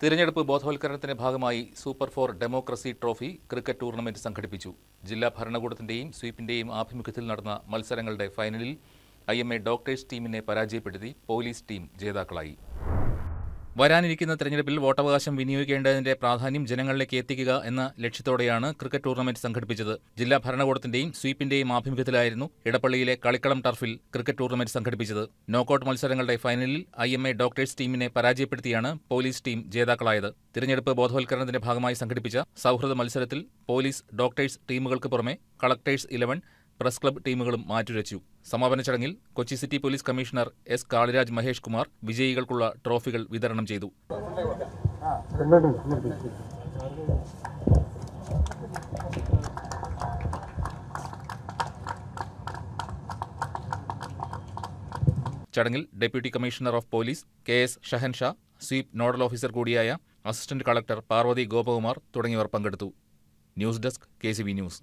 തിരഞ്ഞെടുപ്പ് ബോധവൽക്കരണത്തിന്റെ ഭാഗമായി super 4 democracy trophy cricket tournament സംഘടിപ്പിച്ചു. ജില്ലാ ഭരണകൂടത്തിന്റെയും സ്വീപിന്റെയും ആഭിമുഖ്യത്തിൽ നടന്ന മത്സരങ്ങളുടെ ഫൈനലിൽ IMA ഡോക്ടേഴ്സ് ടീമിനെ പരാജയപ്പെടുത്തി പോലീസ് ടീം ജേതാക്കളായി. വരാനിരിക്കുന്ന തെരഞ്ഞെടുപ്പിൽ വോട്ടവകാശം വിനിയോഗിക്കേണ്ടതിന്റെ പ്രാധാന്യം ജനങ്ങളിലേക്ക് എത്തിക്കുക എന്ന ലക്ഷ്യത്തോടെയാണ് ക്രിക്കറ്റ് ടൂർണമെന്റ് സംഘടിപ്പിച്ചത്. ജില്ലാ ഭരണകൂടത്തിന്റെയും സ്വീപിന്റെയും ആഭിമുഖ്യത്തിലായിരുന്നു ഇടപ്പള്ളിയിലെ കളിക്കളം ടർഫിൽ ക്രിക്കറ്റ് ടൂർണമെന്റ് സംഘടിപ്പിച്ചത്. നോക്കൌട്ട് മത്സരങ്ങളുടെ ഫൈനലിൽ IMA ഡോക്ടേഴ്സ് ടീമിനെ പരാജയപ്പെടുത്തിയാണ് പോലീസ് ടീം ജേതാക്കളായത്. തിരഞ്ഞെടുപ്പ് ബോധവൽക്കരണത്തിന്റെ ഭാഗമായി സംഘടിപ്പിച്ച സൗഹൃദ മത്സരത്തിൽ പോലീസ് ഡോക്ടേഴ്സ് ടീമുകൾക്ക് പുറമെ കളക്ടേഴ്സ് 11 പ്രസ് ക്ലബ്ബ് ടീമുകളും മാറ്റുരച്ചു. സമാപന ചടങ്ങിൽ Kochi city police commissioner S. Kaliraj Mahesh Kumar വിജയികൾക്കുള്ള ട്രോഫികൾ വിതരണം ചെയ്തു. ചടങ്ങിൽ deputy commissioner of police KS Shahansha, sweep nodal officer കൂടിയായ അസിസ്റ്റന്റ് കളക്ടർ പാർവതി ഗോപകുമാർ തുടങ്ങിയവർ പങ്കെടുത്തു. News desk KCB news.